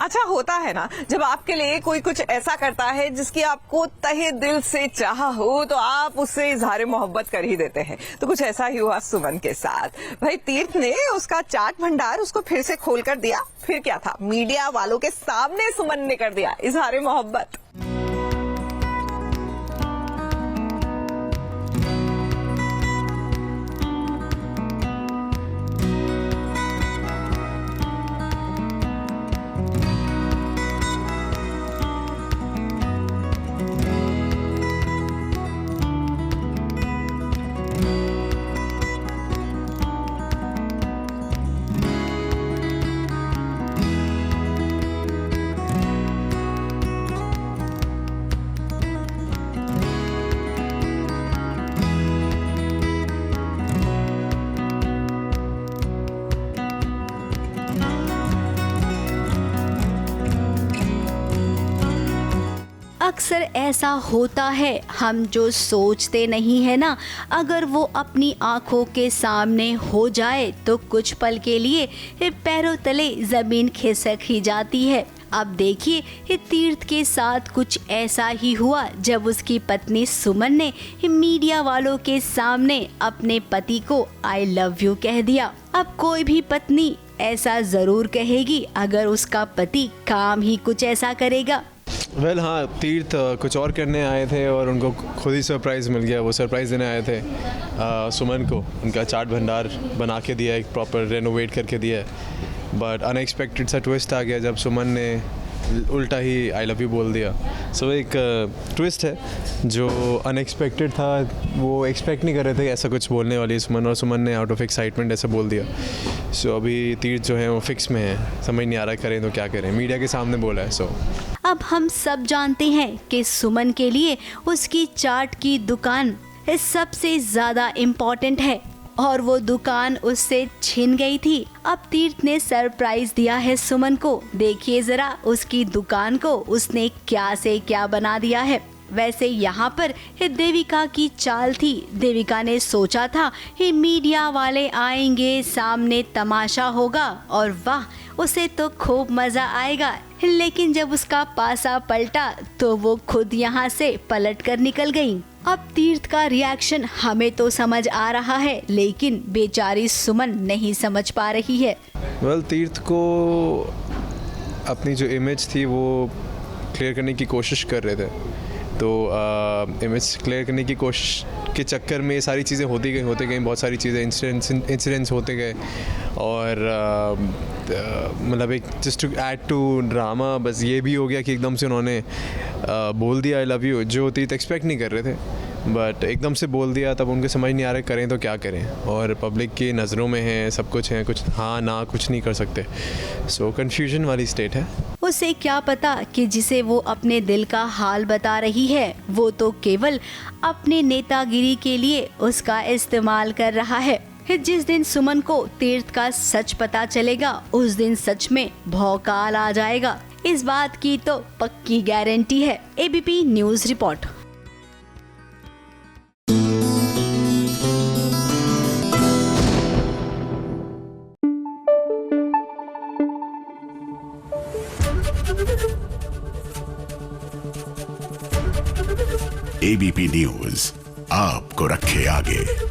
अच्छा होता है ना, जब आपके लिए कोई कुछ ऐसा करता है जिसकी आपको तहे दिल से चाह हो तो आप उससे इजहार मोहब्बत कर ही देते हैं। तो कुछ ऐसा ही हुआ सुमन के साथ। भाई तीर्थ ने उसका चाट भंडार उसको फिर से खोल कर दिया। फिर क्या था, मीडिया वालों के सामने सुमन ने कर दिया इजहार मोहब्बत। अक्सर ऐसा होता है, हम जो सोचते नहीं है ना, अगर वो अपनी आंखों के सामने हो जाए तो कुछ पल के लिए पैरों तले जमीन खिसक ही जाती है। अब देखिए तीर्थ के साथ कुछ ऐसा ही हुआ जब उसकी पत्नी सुमन ने मीडिया वालों के सामने अपने पति को आई लव यू कह दिया। अब कोई भी पत्नी ऐसा जरूर कहेगी अगर उसका पति काम ही कुछ ऐसा करेगा। हाँ, तीर्थ कुछ और करने आए थे और उनको खुद ही सरप्राइज़ मिल गया। वो सरप्राइज़ देने आए थे सुमन को, उनका चाट भंडार बना के दिया, एक प्रॉपर रेनोवेट करके दिया है। बट अनएक्सपेक्टेड सा ट्विस्ट आ गया जब सुमन ने उल्टा ही आई लव यू बोल दिया। सो एक ट्विस्ट है जो अनएक्सपेक्टेड था, वो एक्सपेक्ट नहीं कर रहे थे ऐसा कुछ बोलने वाली सुमन, और सुमन ने आउट ऑफ एक्साइटमेंट ऐसा बोल दिया। सो अभी तीर्थ जो है वो फिक्स में है, समझ नहीं आ रहा करें तो क्या करें, मीडिया के सामने बोला है। सो अब हम सब जानते हैं कि सुमन के लिए उसकी चाट की दुकान सबसे ज़्यादा इम्पोर्टेंट है और वो दुकान उससे छिन गई थी। अब तीर्थ ने सरप्राइज दिया है सुमन को। देखिए जरा उसकी दुकान को उसने क्या से क्या बना दिया है। वैसे यहाँ पर देविका की चाल थी। देविका ने सोचा था कि मीडिया वाले आएंगे, सामने तमाशा होगा और वाह उसे तो खूब मजा आएगा। लेकिन जब उसका पासा पलटा तो वो खुद यहाँ से पलट कर निकल गई। अब तीर्थ का रिएक्शन हमें तो समझ आ रहा है, लेकिन बेचारी सुमन नहीं समझ पा रही है। तीर्थ को अपनी जो इमेज थी वो क्लियर करने की कोशिश कर रहे थे, तो इमेज क्लियर करने की कोशिश के चक्कर में ये सारी चीज़ें होती गई, बहुत सारी चीज़ें इंसिडेंट्स होते गए। और मतलब एक just to add to drama बस ये भी हो गया कि एकदम से उन्होंने बोल दिया आई लव यू, जो तीर्थ एक्सपेक्ट नहीं कर रहे थे, बट एकदम से बोल दिया। तब उनको समझ नहीं आ रहा करें तो क्या करें, और पब्लिक की नज़रों में है, सब कुछ है, कुछ हाँ ना कुछ नहीं कर सकते। सो कन्फ्यूजन वाली स्टेट है। उसे क्या पता कि जिसे वो अपने दिल का हाल बता रही है वो तो केवल अपने नेतागिरी के लिए उसका इस्तेमाल कर रहा है। जिस दिन सुमन को तीर्थ का सच पता चलेगा उस दिन सच में भौकाल आ जाएगा, इस बात की तो पक्की गारंटी है। ABP news report. ABP news आपको रखे आगे।